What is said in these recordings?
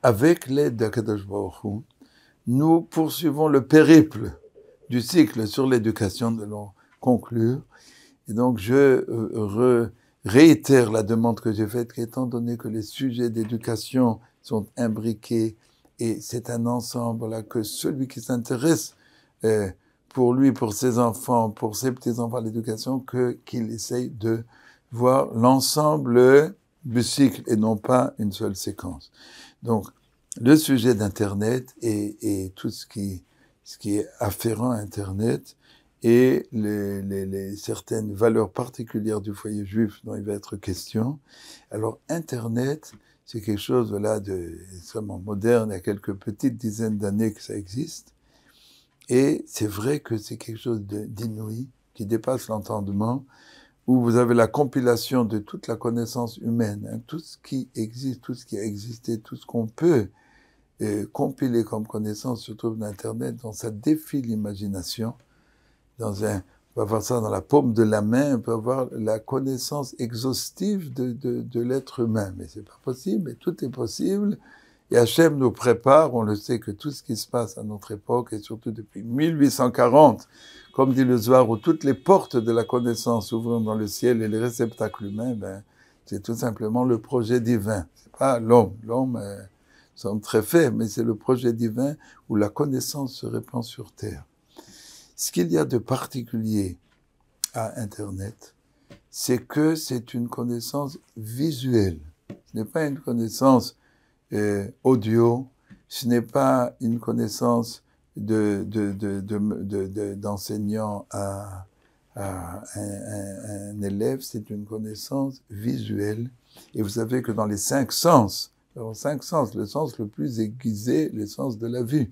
avec l'aide d'Akadosh Baruch Hu, nous poursuivons le périple du cycle sur l'éducation, nous allons conclure. Et donc, je réitère la demande que j'ai faite, qu'étant donné que les sujets d'éducation sont imbriqués, et c'est un ensemble, là, que celui qui s'intéresse pour lui, pour ses enfants, pour ses petits-enfants à l'éducation, qu'il essaye de voir l'ensemble du cycle et non pas une seule séquence. Donc, le sujet d'Internet et tout ce qui est afférent à Internet et les certaines valeurs particulières du foyer juif dont il va être question. Alors, Internet, c'est quelque chose là extrêmement moderne, il y a quelques petites dizaines d'années que ça existe. Et c'est vrai que c'est quelque chose d'inouï, qui dépasse l'entendement, où vous avez la compilation de toute la connaissance humaine, hein, tout ce qui existe, tout ce qui a existé, tout ce qu'on peut compiler comme connaissance se trouve dans Internet, donc ça défie l'imagination. On peut avoir ça dans la paume de la main, on peut avoir la connaissance exhaustive de l'être humain, mais c'est pas possible, mais tout est possible. Et Hachem nous prépare, on le sait que tout ce qui se passe à notre époque, et surtout depuis 1840, comme dit le Zohar, où toutes les portes de la connaissance s'ouvrent dans le ciel et les réceptacles humains, c'est tout simplement le projet divin. C'est pas l'homme. L'homme, sommes très faibles, mais c'est le projet divin où la connaissance se répand sur terre. Ce qu'il y a de particulier à Internet, c'est que c'est une connaissance visuelle. Ce n'est pas une connaissance audio, ce n'est pas une connaissance d'enseignant à un élève, c'est une connaissance visuelle. Et vous savez que dans les 5 sens, le sens le plus aiguisé, le sens de la vue.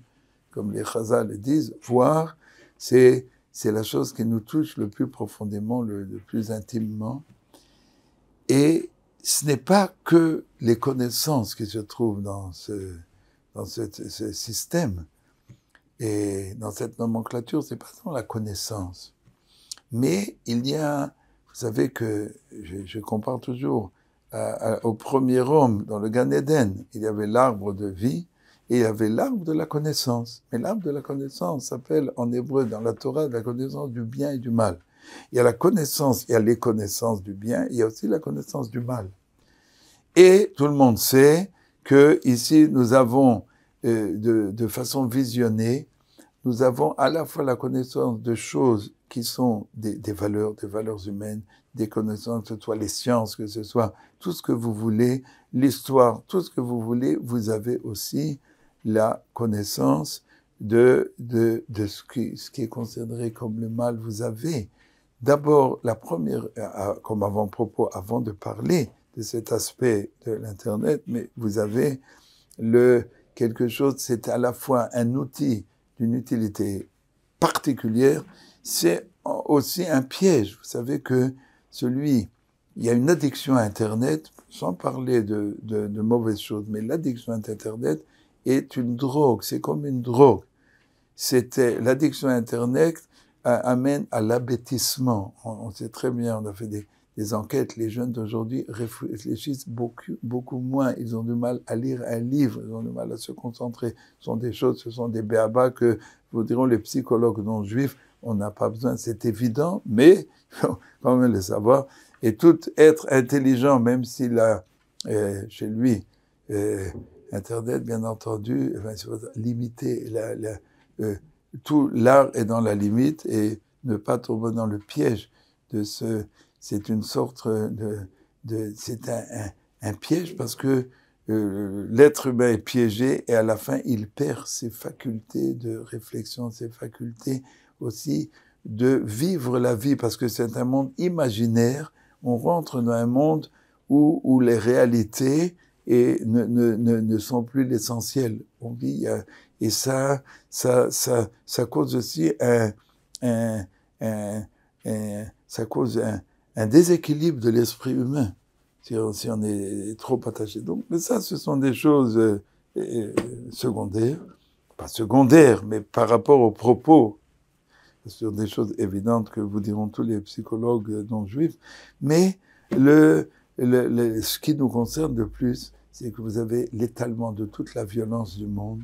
Comme les Chazal le disent, voir, c'est la chose qui nous touche le plus profondément, le plus intimement. Et ce n'est pas que les connaissances qui se trouvent dans ce système et dans cette nomenclature, c'est pas seulement la connaissance. Mais il y a, vous savez que je compare toujours au premier homme dans le Gan Eden, il y avait l'arbre de vie et il y avait l'arbre de la connaissance. Mais l'arbre de la connaissance s'appelle en hébreu dans la Torah la connaissance du bien et du mal. Il y a la connaissance, il y a les connaissances du bien, il y a aussi la connaissance du mal. Et tout le monde sait que ici nous avons, de façon visionnée, nous avons à la fois la connaissance de choses qui sont des valeurs humaines, des connaissances, que ce soit les sciences, que ce soit tout ce que vous voulez, l'histoire, tout ce que vous voulez, vous avez aussi la connaissance de ce qui est considéré comme le mal. Vous avez d'abord la première, comme avant-propos, avant de parler de cet aspect de l'Internet, mais vous avez quelque chose, c'est à la fois un outil d'une utilité particulière, c'est aussi un piège. Vous savez que il y a une addiction à Internet, sans parler de mauvaises choses, mais l'addiction à Internet est une drogue, c'est comme une drogue. L'addiction à Internet amène à l'abêtissement. On sait très bien, on a fait des enquêtes, les jeunes d'aujourd'hui réfléchissent beaucoup moins, ils ont du mal à lire un livre, ils ont du mal à se concentrer. Ce sont des béabas que vous diront les psychologues non juifs, on n'a pas besoin, c'est évident, mais il faut quand même le savoir. Et tout être intelligent, même s'il a chez lui Internet, bien entendu, il faut limiter tout l'art est dans la limite et ne pas tomber dans le piège de c'est une sorte c'est un piège parce que l'être humain est piégé et à la fin il perd ses facultés de réflexion, ses facultés aussi de vivre la vie parce que c'est un monde imaginaire. On rentre dans un monde où les réalités ne sont plus l'essentiel. On vit et ça cause aussi ça cause un déséquilibre de l'esprit humain si on est trop attaché. Donc, mais ça, ce sont des choses secondaires, pas secondaires, mais par rapport aux propos. Ce sont des choses évidentes que vous diront tous les psychologues non juifs. Mais ce qui nous concerne de plus, c'est que vous avez l'étalement de toute la violence du monde,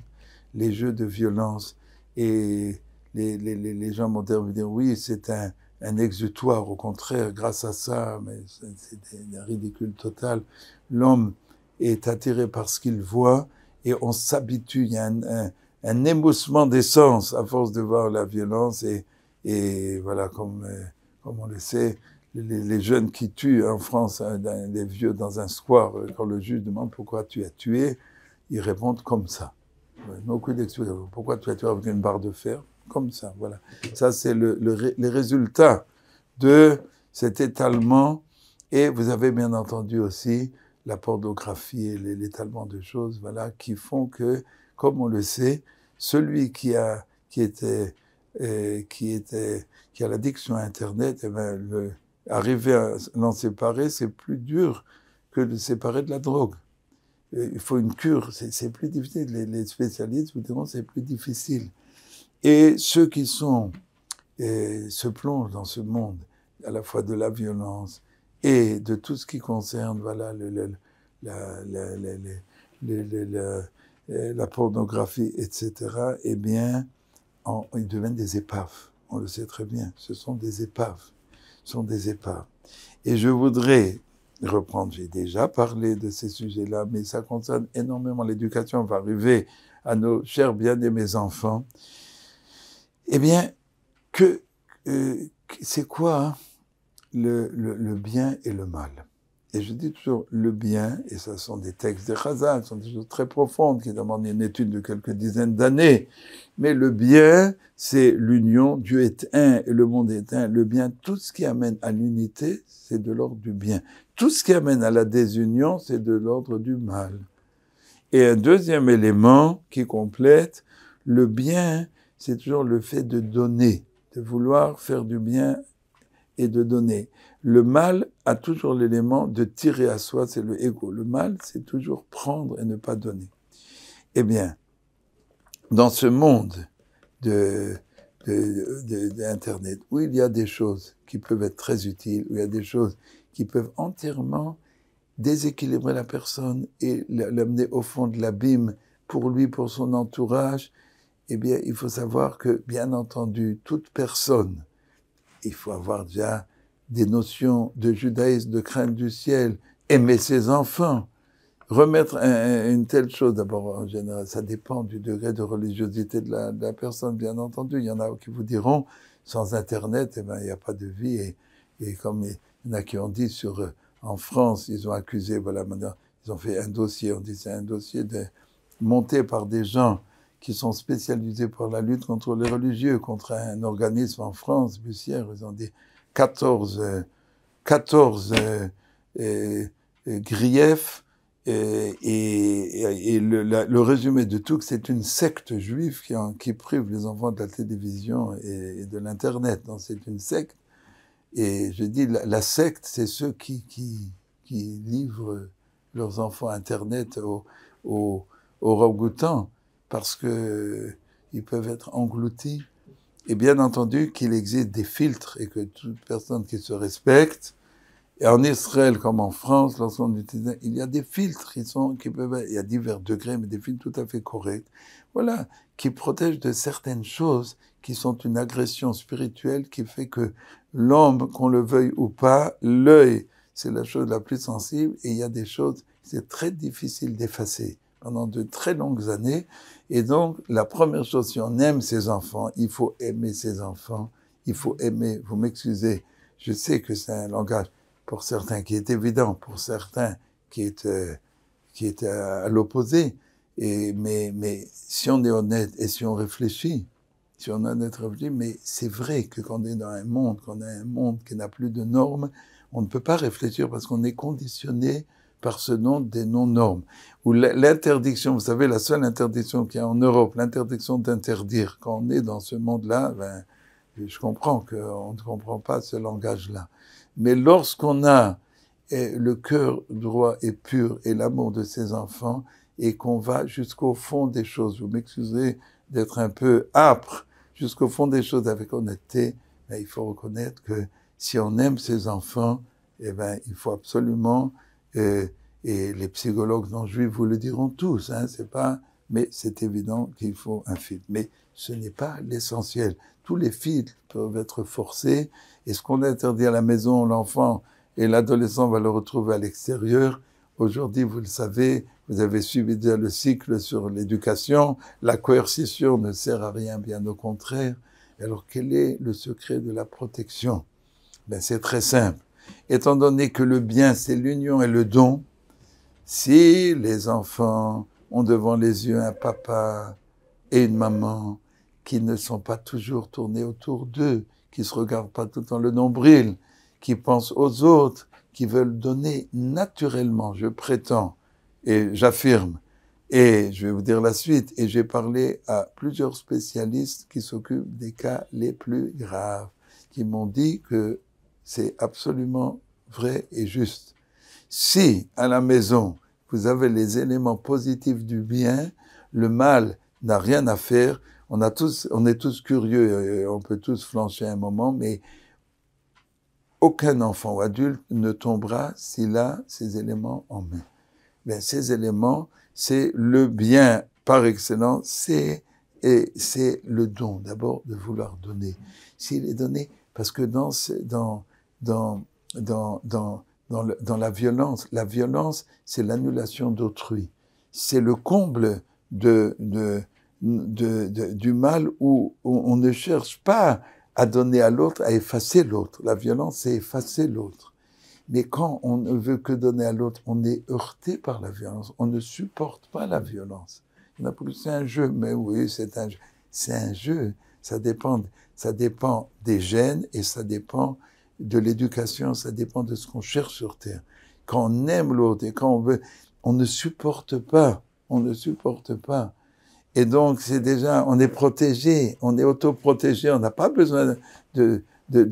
les jeux de violence, et les gens modernes vont dire oui, c'est un exutoire, au contraire, grâce à ça, mais c'est un ridicule total. L'homme est attiré par ce qu'il voit et on s'habitue, il y a un émoussement des sens à force de voir la violence et voilà, comme on le sait, les jeunes qui tuent en France, hein, les vieux dans un square, quand le juge demande pourquoi tu as tué, ils répondent comme ça. Aucune explication. Pourquoi tu as tué avec une barre de fer? Comme ça, voilà. Ça, c'est les résultats de cet étalement. Et vous avez bien entendu aussi la pornographie et l'étalement de choses, voilà, qui font que, comme on le sait, celui qui a l'addiction à Internet, eh ben, arriver à l'en séparer, c'est plus dur que de séparer de la drogue. Il faut une cure, c'est plus difficile. Les spécialistes vous diront c'est plus difficile. Et ceux qui se plongent dans ce monde, à la fois de la violence et de tout ce qui concerne, voilà, la pornographie, etc., eh bien, ils deviennent des épaves. On le sait très bien. Ce sont des épaves. Ce sont des épaves. Et je voudrais reprendre, j'ai déjà parlé de ces sujets-là, mais ça concerne énormément l'éducation. On va arriver à nos chers bien-aimés enfants. Eh bien, c'est quoi hein, le bien et le mal? Et je dis toujours le bien, et ça sont des textes de Chazal, ce sont des choses très profondes qui demandent une étude de quelques dizaines d'années. Mais le bien, c'est l'union, Dieu est un et le monde est un. Le bien, tout ce qui amène à l'unité, c'est de l'ordre du bien. Tout ce qui amène à la désunion, c'est de l'ordre du mal. Et un deuxième élément qui complète, le bien, c'est toujours le fait de donner, de vouloir faire du bien et de donner. Le mal a toujours l'élément de tirer à soi, c'est le ego. Le mal, c'est toujours prendre et ne pas donner. Eh bien, dans ce monde d'Internet, où il y a des choses qui peuvent être très utiles, où il y a des choses qui peuvent entièrement déséquilibrer la personne et l'amener au fond de l'abîme pour lui, pour son entourage, eh bien, il faut savoir que, bien entendu, toute personne, il faut avoir déjà des notions de judaïsme, de crainte du ciel, aimer ses enfants, remettre une telle chose, d'abord en général, ça dépend du degré de religiosité de la personne, bien entendu. Il y en a qui vous diront, sans Internet, eh ben, il n'y a pas de vie. Et comme il y en a qui ont dit en France, ils ont accusé, voilà, maintenant, ils ont fait un dossier, on dit c'est un dossier monté par des gens qui sont spécialisés pour la lutte contre les religieux, contre un organisme en France, Bussière, ils ont dit 14 griefs, et le résumé de tout, c'est une secte juive qui prive les enfants de la télévision et de l'Internet. Donc c'est une secte. Et je dis, la secte, c'est ceux qui livrent leurs enfants à Internet aux orang-outans, parce que ils peuvent être engloutis. Et bien entendu qu'il existe des filtres et que toute personne qui se respecte, et en Israël comme en France, lorsqu'on utilise, il y a des filtres il y a divers degrés, mais des filtres tout à fait corrects, voilà, qui protègent de certaines choses qui sont une agression spirituelle qui fait que l'homme, qu'on le veuille ou pas, l'œil, c'est la chose la plus sensible, et il y a des choses, c'est très difficile d'effacer pendant de très longues années. Et donc, la première chose, si on aime ses enfants, il faut aimer ses enfants, il faut aimer, vous m'excusez, je sais que c'est un langage pour certains qui est évident, pour certains qui est à l'opposé, mais si on est honnête et si on réfléchit, mais c'est vrai que quand on est dans un monde, qui n'a plus de normes, on ne peut pas réfléchir parce qu'on est conditionné par ce nom des non-normes. Ou l'interdiction, vous savez, la seule interdiction qu'il y a en Europe, l'interdiction d'interdire. Quand on est dans ce monde-là, ben, je comprends qu'on ne comprend pas ce langage-là. Mais lorsqu'on a le cœur droit et pur et l'amour de ses enfants et qu'on va jusqu'au fond des choses, vous m'excuserez d'être un peu âpre, jusqu'au fond des choses avec honnêteté, ben, il faut reconnaître que si on aime ses enfants, eh ben, il faut absolument Et les psychologues non juifs vous le diront tous, hein, c'est pas, mais c'est évident qu'il faut un filtre. Mais ce n'est pas l'essentiel. Tous les filtres peuvent être forcés, et ce qu'on interdit à la maison, l'enfant et l'adolescent va le retrouver à l'extérieur. Aujourd'hui, vous le savez, vous avez suivi déjà le cycle sur l'éducation, la coercition ne sert à rien, bien au contraire. Alors, quel est le secret de la protection? Ben, c'est très simple. Étant donné que le bien, c'est l'union et le don, si les enfants ont devant les yeux un papa et une maman qui ne sont pas toujours tournés autour d'eux, qui se regardent pas tout le temps le nombril, qui pensent aux autres, qui veulent donner naturellement, je prétends, et j'affirme, et je vais vous dire la suite, et j'ai parlé à plusieurs spécialistes qui s'occupent des cas les plus graves, qui m'ont dit que c'est absolument vrai et juste. Si, à la maison, vous avez les éléments positifs du bien, le mal n'a rien à faire. On est tous curieux, on peut tous flancher un moment, mais aucun enfant ou adulte ne tombera s'il a ces éléments en main. Mais ces éléments, c'est le bien par excellence, c'est le don, d'abord de vouloir donner. S'il est donné, parce que dans la violence, c'est l'annulation d'autrui. C'est le comble du mal où on ne cherche pas à donner à l'autre, à effacer l'autre. La violence, c'est effacer l'autre. Mais quand on ne veut que donner à l'autre, on est heurté par la violence. On ne supporte pas la violence. Il y en a plus, c'est un jeu. Mais oui, c'est un jeu. C'est un jeu. Ça dépend des gènes et ça dépend de l'éducation, ça dépend de ce qu'on cherche sur Terre. Quand on aime l'autre et quand on veut, on ne supporte pas. On ne supporte pas. Et donc, c'est déjà, on est protégé, on est autoprotégé, on n'a pas besoin de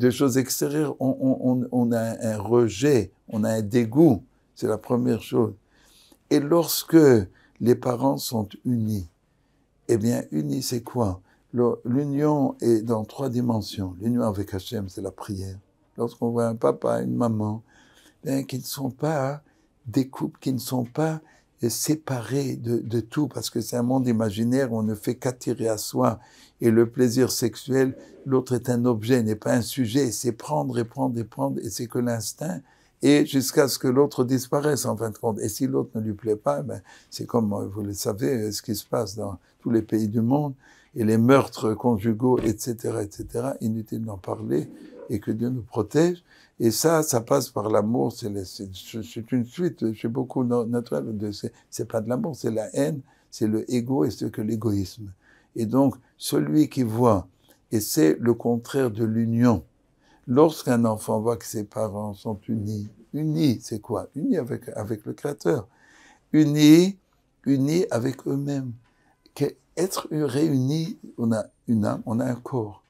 choses extérieures. On a un rejet, on a un dégoût. C'est la première chose. Et lorsque les parents sont unis, eh bien, unis, c'est quoi? L'union est dans 3 dimensions. L'union avec Hachem, c'est la prière. Lorsqu'on voit un papa, une maman, bien, qui ne sont pas des couples, qui ne sont pas séparés de tout, parce que c'est un monde imaginaire où on ne fait qu'attirer à soi. Et le plaisir sexuel, l'autre est un objet, n'est pas un sujet. C'est prendre et prendre et prendre, et c'est que l'instinct, et jusqu'à ce que l'autre disparaisse, en fin de compte. Et si l'autre ne lui plaît pas, ben, c'est comme, vous le savez, ce qui se passe dans tous les pays du monde, et les meurtres conjugaux, etc., etc., inutile d'en parler, et que Dieu nous protège. Et ça passe par l'amour, c'est une suite, chez beaucoup naturel, c'est pas de l'amour, c'est la haine, c'est le égo et c'est que l'égoïsme. Et donc, celui qui voit, et c'est le contraire de l'union. Lorsqu'un enfant voit que ses parents sont unis, c'est quoi? Unis avec le Créateur. Unis avec eux-mêmes. Être réunis, on a une âme, on a un corps.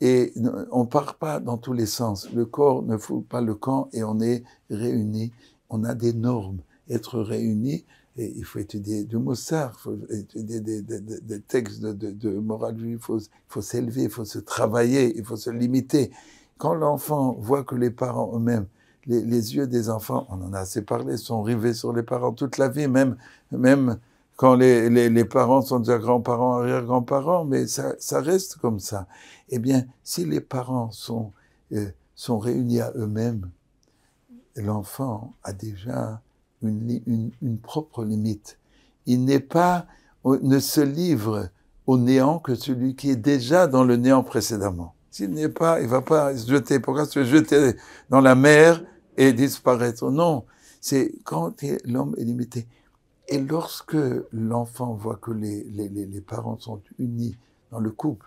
Et on part pas dans tous les sens. Le corps ne fout pas le camp et on est réunis. On a des normes. Être réunis, et il faut étudier du Mossar, il faut étudier des textes de morale juive, il faut s'élever, il faut se travailler, il faut se limiter. Quand l'enfant voit que les parents eux-mêmes, les yeux des enfants, on en a assez parlé, sont rivés sur les parents toute la vie, même quand les parents sont déjà grands-parents, arrière-grands-parents, mais ça reste comme ça. Eh bien, si les parents sont réunis à eux-mêmes, l'enfant a déjà une propre limite. Il ne se livre au néant que celui qui est déjà dans le néant précédemment. S'il n'est pas, il va pas se jeter. Pourquoi se jeter dans la mer et disparaître? Non, c'est quand l'homme est limité. Et lorsque l'enfant voit que les parents sont unis dans le couple,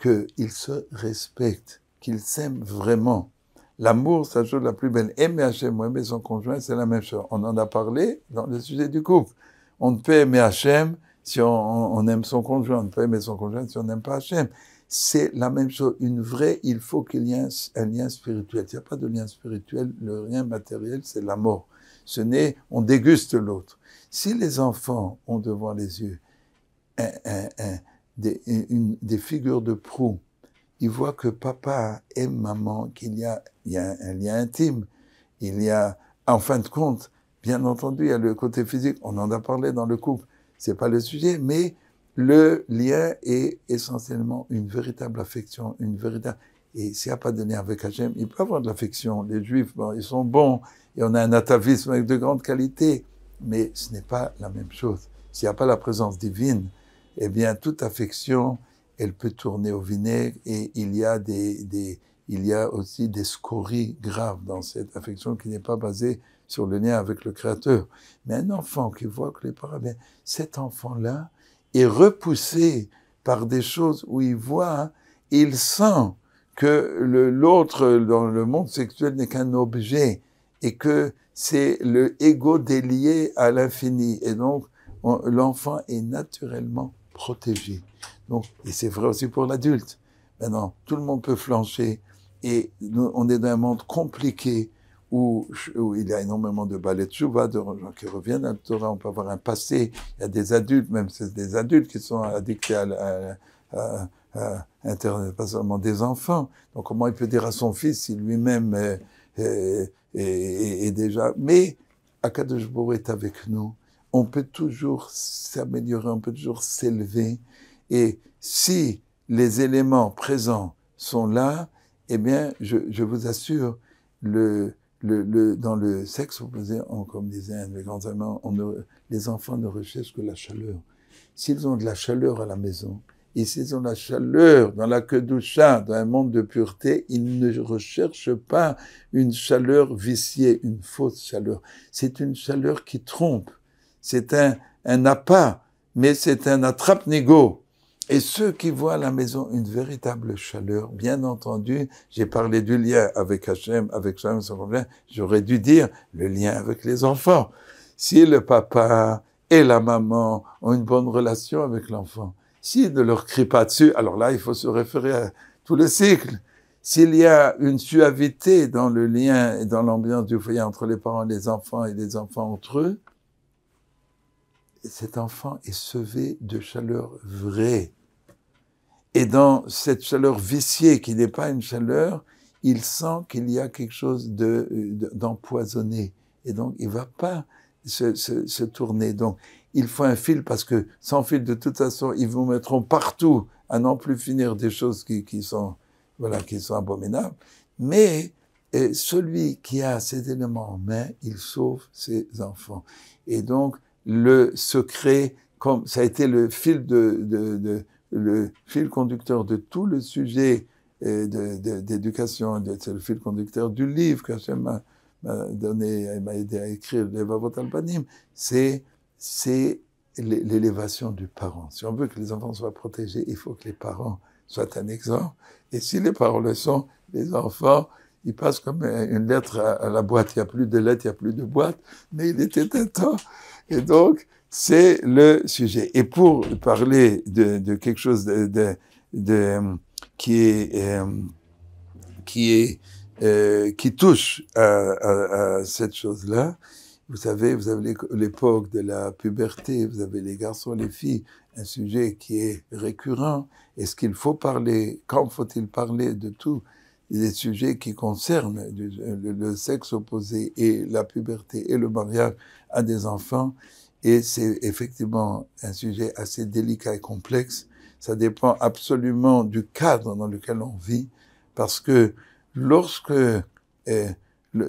qu'ils se respectent, qu'ils s'aiment vraiment, l'amour, c'est la chose la plus belle. Aimer Hachem ou aimer son conjoint, c'est la même chose. On en a parlé dans le sujet du couple. On ne peut aimer Hachem si on aime son conjoint. On ne peut aimer son conjoint si on n'aime pas Hachem. C'est la même chose. Il faut qu'il y ait un lien spirituel. S'il n'y a pas de lien spirituel, le lien matériel, c'est la mort. On déguste l'autre. Si les enfants ont devant les yeux des figures de proue, ils voient que papa aime maman, qu'il y a un lien intime. En fin de compte, Bien entendu, il y a le côté physique, on en a parlé dans le couple, c'est pas le sujet, mais le lien est essentiellement une véritable affection, une véritable... Et s'il n'y a pas de lien avec Hachem, il peut y avoir de l'affection. Les Juifs, bon, ils sont bons, et on a un atavisme avec de grande qualité, mais ce n'est pas la même chose. S'il n'y a pas la présence divine, eh bien, toute affection, elle peut tourner au vinaigre, et il y a aussi des scories graves dans cette affection qui n'est pas basée sur le lien avec le Créateur. Mais un enfant qui voit que les parents, bien, cet enfant-là est repoussé par des choses où il voit, il sent que l'autre dans le monde sexuel n'est qu'un objet et que c'est le ego délié à l'infini. Et donc, l'enfant est naturellement protégé. Donc, et c'est vrai aussi pour l'adulte. Maintenant, tout le monde peut flancher et nous, on est dans un monde compliqué où il y a énormément de balais de chouva, de gens qui reviennent à la Torah, on peut avoir un passé, il y a des adultes, même c'est des adultes qui sont addictés à Internet, pas seulement des enfants. Donc comment il peut dire à son fils si lui-même est déjà... Mais Akadosh Borou est avec nous, on peut toujours s'améliorer, on peut toujours s'élever, et si les éléments présents sont là, eh bien, je vous assure, dans le sexe opposé, comme disaient les grands Allemands, les enfants ne recherchent que la chaleur. S'ils ont de la chaleur à la maison, et s'ils ont de la chaleur dans la kedusha, dans un monde de pureté, ils ne recherchent pas une chaleur viciée, une fausse chaleur. C'est une chaleur qui trompe. C'est un appât, mais c'est un attrape-nigo. Et ceux qui voient à la maison une véritable chaleur, bien entendu, j'ai parlé du lien avec Hachem, avec Shalom, son problème, j'aurais dû dire le lien avec les enfants. Si le papa et la maman ont une bonne relation avec l'enfant, s'ils ne leur crient pas dessus, alors là, il faut se référer à tout le cycle. S'il y a une suavité dans le lien et dans l'ambiance du foyer entre les parents et les enfants entre eux, cet enfant est sevé de chaleur vraie. Et dans cette chaleur viciée, qui n'est pas une chaleur, il sent qu'il y a quelque chose d'empoisonné. Et donc, il ne va pas se tourner. Donc, il faut un fil, parce que sans fil, de toute façon, ils vous mettront partout à n'en plus finir des choses qui sont abominables. Mais celui qui a ces éléments en main, il sauve ses enfants. Et donc, le secret, comme ça a été le fil le fil conducteur de tout le sujet d'éducation, c'est le fil conducteur du livre qu'Hachem m'a donné, m'a aidé à écrire, Levavot al-Banim, c'est l'élévation du parent. Si on veut que les enfants soient protégés, il faut que les parents soient un exemple. Et si les parents le sont, les enfants, ils passent comme une lettre à la boîte. Il n'y a plus de lettres, il n'y a plus de boîte, mais il était un temps. Et donc, c'est le sujet. Et pour parler de quelque chose qui touche à cette chose-là, vous avez l'époque de la puberté, vous avez les garçons, les filles, un sujet qui est récurrent. Est-ce qu'il faut parler? Quand faut-il parler de tout? Des sujets qui concernent le sexe opposé et la puberté et le mariage à des enfants. Et c'est effectivement un sujet assez délicat et complexe. Ça dépend absolument du cadre dans lequel on vit, parce que lorsque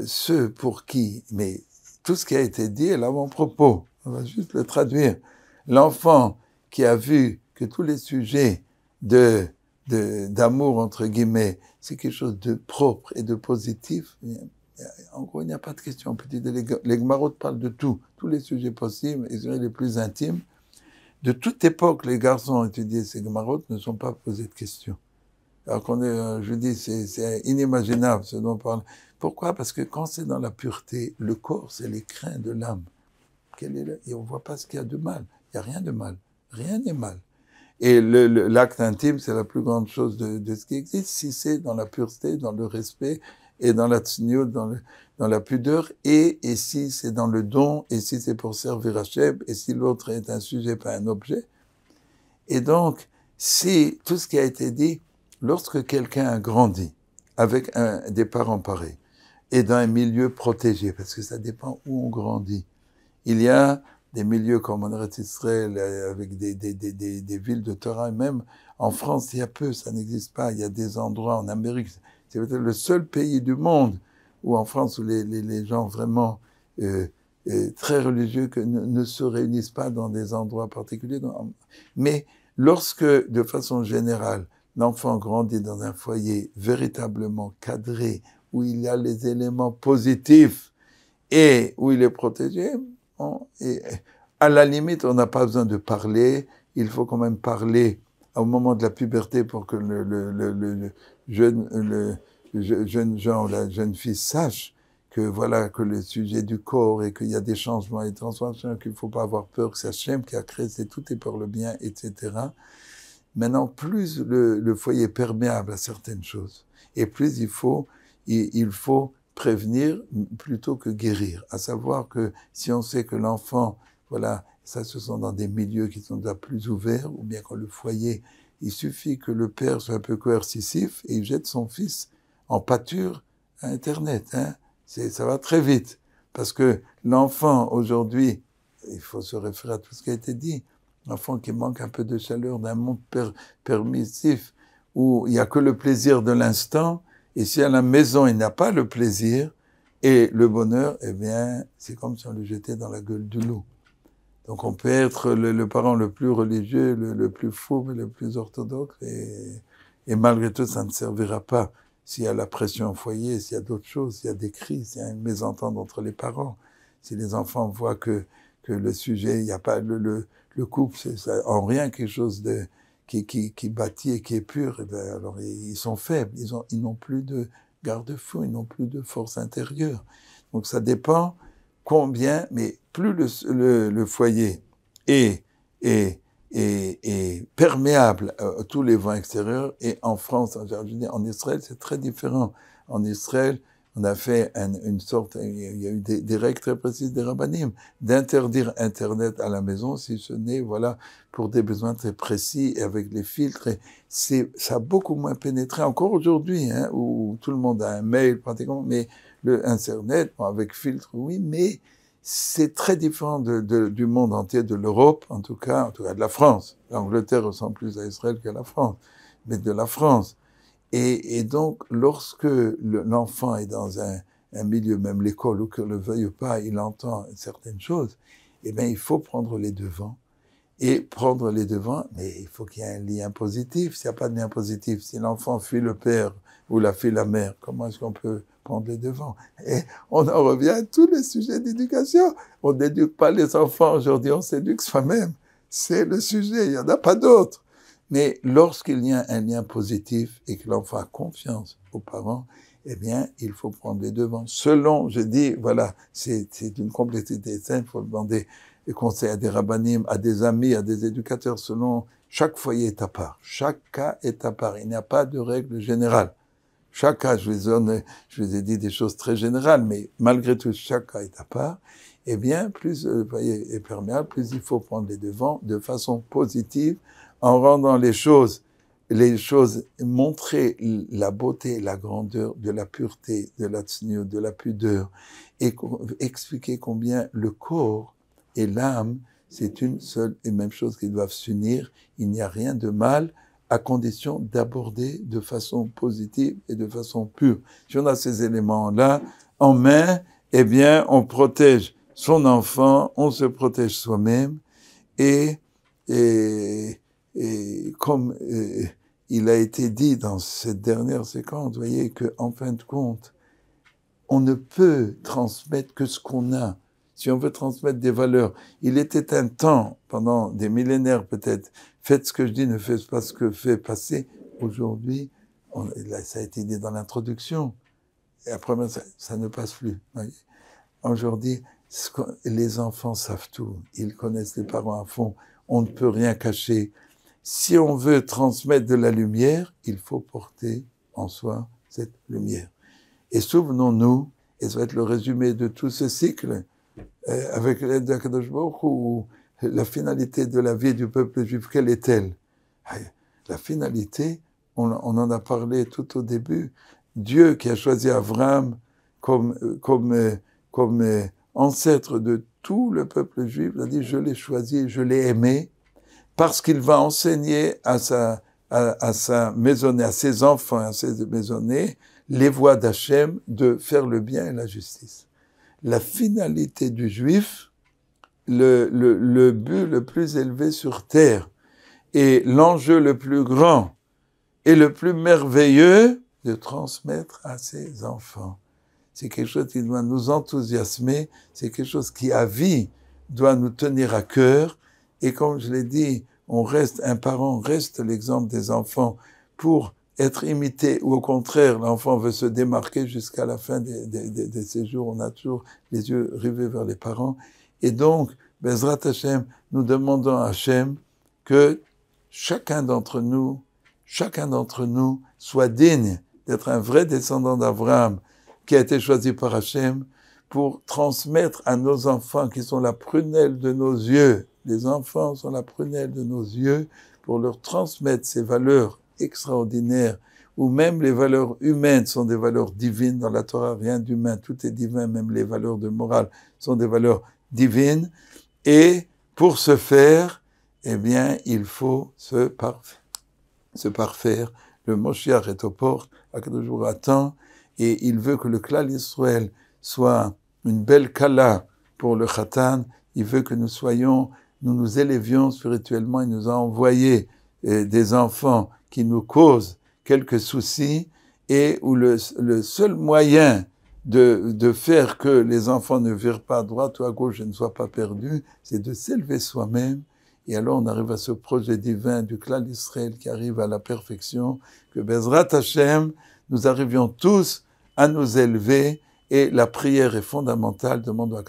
ceux pour qui, mais tout ce qui a été dit est l'avant-propos, on va juste le traduire. L'enfant qui a vu que tous les sujets d'amour, entre guillemets, c'est quelque chose de propre et de positif, en gros, il n'y a pas de question. Les Gemarot parlent de tout, tous les sujets possibles, les plus intimes. De toute époque, les garçons ont étudié ces Gemarot, ne sont pas posés de questions. Alors je dis, c'est inimaginable ce dont on parle. Pourquoi? Parce que quand c'est dans la pureté, le corps, c'est les crins de l'âme. Et on ne voit pas ce qu'il y a de mal. Il n'y a rien de mal. Rien n'est mal. Et l'acte intime, c'est la plus grande chose de ce qui existe, si c'est dans la pureté, dans le respect, et dans la tsniout, dans la pudeur, et si c'est dans le don, et si c'est pour servir Hachem, et si l'autre est un sujet, pas un objet. Et donc, si tout ce qui a été dit, lorsque quelqu'un a grandi avec des parents pareils, et dans un milieu protégé, parce que ça dépend où on grandit. Il y a des milieux comme en Eretz Israël, avec des villes de Torah, et même en France, il y a peu, ça n'existe pas. Il y a des endroits en Amérique, c'est peut-être le seul pays du monde où en France, où les gens vraiment très religieux ne se réunissent pas dans des endroits particuliers. Mais lorsque, de façon générale, l'enfant grandit dans un foyer véritablement cadré, où il y a les éléments positifs et où il est protégé, et à la limite, on n'a pas besoin de parler. Il faut quand même parler au moment de la puberté pour que le jeune gens ou la jeune fille sache que voilà, que le sujet du corps et qu'il y a des changements et des transformations, qu'il ne faut pas avoir peur, que c'est Hachem qui a créé, c'est tout est pour le bien, etc. Maintenant, plus le foyer est perméable à certaines choses, et plus il faut prévenir plutôt que guérir. À savoir que si on sait que l'enfant, voilà, ça ce sont dans des milieux qui sont déjà plus ouverts, ou bien quand le foyer, il suffit que le père soit un peu coercitif et il jette son fils en pâture à Internet. Hein. Ça va très vite. Parce que l'enfant, aujourd'hui, il faut se référer à tout ce qui a été dit, l'enfant qui manque un peu de chaleur d'un monde permissif, où il n'y a que le plaisir de l'instant, et si à la maison il n'a pas le plaisir et le bonheur, eh bien, c'est comme si on le jetait dans la gueule du loup. Donc on peut être le parent le plus religieux, le plus fou, le plus orthodoxe, et malgré tout, ça ne servira pas. S'il y a la pression au foyer, s'il y a d'autres choses, s'il y a des cris, s'il y a une mésentente entre les parents, si les enfants voient que le sujet, il n'y a pas le couple, c'est en rien quelque chose qui bâtit et qui est pur, et bien, alors ils sont faibles, ils n'ont plus de garde-fou, ils n'ont plus de force intérieure. Donc ça dépend combien, mais plus le foyer est perméable à tous les vents extérieurs, et en France, en Israël, c'est très différent. En Israël, on a fait une sorte, il y a eu des règles très précises des rabbinim, d'interdire Internet à la maison, si ce n'est, voilà, pour des besoins très précis, et avec les filtres, et ça a beaucoup moins pénétré, encore aujourd'hui, hein, où tout le monde a un mail, pratiquement, mais le Internet, bon, avec filtre, oui, mais c'est très différent du monde entier, de l'Europe, en tout cas de la France. L'Angleterre ressemble plus à Israël qu'à la France, mais de la France. Et donc, lorsque l'enfant est dans un milieu, même l'école, ou qu'il ne le veuille pas, il entend certaines choses, eh bien, il faut prendre les devants. Et prendre les devants, mais il faut qu'il y ait un lien positif. S'il n'y a pas de lien positif, si l'enfant fuit le père ou la fille la mère, comment est-ce qu'on peut prendre les devants? Et on en revient à tous les sujets d'éducation. On n'éduque pas les enfants aujourd'hui, on s'éduque soi-même. C'est le sujet, il n'y en a pas d'autre. Mais lorsqu'il y a un lien positif et que l'enfant a confiance aux parents, eh bien, il faut prendre les devants. Selon, je dis, voilà, c'est une complexité simple, il faut demander des conseils à des rabbinim, à des amis, à des éducateurs, selon chaque foyer est à part. Chaque cas est à part. Il n'y a pas de règle générale. Chaque cas, je vous ai dit des choses très générales, mais malgré tout, chaque cas est à part. Eh bien, plus le foyer est perméable, plus il faut prendre les devants de façon positive, en rendant les choses, montrer la beauté, la grandeur de la pureté, de la tsniout, de la pudeur, et expliquer combien le corps et l'âme, c'est une seule et même chose qui doivent s'unir. Il n'y a rien de mal, à condition d'aborder de façon positive et de façon pure. Si on a ces éléments-là en main, eh bien, on protège son enfant, on se protège soi-même, et comme il a été dit dans cette dernière séquence, vous voyez qu'en fin de compte, on ne peut transmettre que ce qu'on a. Si on veut transmettre des valeurs, il était un temps, pendant des millénaires peut-être, faites ce que je dis, ne faites pas ce que fait passer. Aujourd'hui, ça a été dit dans l'introduction, et après ça ne passe plus. Aujourd'hui, les enfants savent tout, ils connaissent les parents à fond, on ne peut rien cacher. Si on veut transmettre de la lumière, il faut porter en soi cette lumière. Et souvenons-nous, et ça va être le résumé de tout ce cycle, avec l'aide d'Akadosh Baruch Hu, la finalité de la vie du peuple juif, quelle est-elle? La finalité, on en a parlé tout au début, Dieu qui a choisi Abraham comme ancêtre de tout le peuple juif, il a dit, je l'ai choisi, je l'ai aimé, parce qu'il va enseigner à sa maisonnée, à ses enfants, à ses maisonnées, les voies d'Hachem de faire le bien et la justice. La finalité du juif, le but le plus élevé sur terre, et l'enjeu le plus grand et le plus merveilleux, de transmettre à ses enfants. C'est quelque chose qui doit nous enthousiasmer, c'est quelque chose qui, à vie, doit nous tenir à cœur. Et comme je l'ai dit, un parent reste l'exemple des enfants pour être imité, ou au contraire, l'enfant veut se démarquer jusqu'à la fin de ses jours. On a toujours les yeux rivés vers les parents. Et donc, Bezrat Hashem, nous demandons à Hashem que chacun d'entre nous soit digne d'être un vrai descendant d'Abraham qui a été choisi par Hashem pour transmettre à nos enfants qui sont la prunelle de nos yeux. Les enfants sont la prunelle de nos yeux pour leur transmettre ces valeurs extraordinaires où même les valeurs humaines sont des valeurs divines. Dans la Torah, rien d'humain, tout est divin, même les valeurs de morale sont des valeurs divines. Et pour ce faire, eh bien, il faut se parfaire. Le Moshiach est aux portes, Akadosh Baruch Hu attend, et il veut que le Klal Yisrael soit une belle kala pour le Khatan. Il veut que nous nous élevions spirituellement. Il nous a envoyé des enfants qui nous causent quelques soucis, et où le seul moyen de faire que les enfants ne virent pas à droite ou à gauche et ne soient pas perdus, c'est de s'élever soi-même. Et alors on arrive à ce projet divin du Klal Yisrael qui arrive à la perfection, que Bezrat Hashem, nous arrivions tous à nous élever, et la prière est fondamentale. Demandons à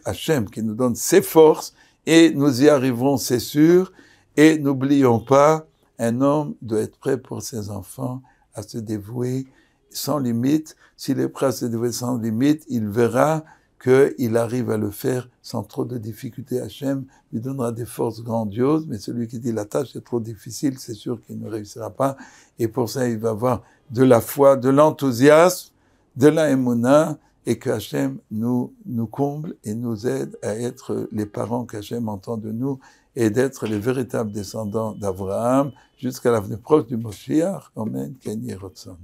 Hashem qui nous donne ses forces, et nous y arriverons, c'est sûr. Et n'oublions pas, un homme doit être prêt pour ses enfants, à se dévouer sans limite. S'il est prêt à se dévouer sans limite, il verra qu'il arrive à le faire sans trop de difficultés. Hachem lui donnera des forces grandioses, mais celui qui dit la tâche est trop difficile, c'est sûr qu'il ne réussira pas. Et pour ça, il va avoir de la foi, de l'enthousiasme, de la émouna, et que Hachem nous comble et nous aide à être les parents qu'Hachem entend de nous, et d'être les véritables descendants d'Abraham jusqu'à l'avenir proche du Moshiach. Amen. Ken Yeh Ratzon.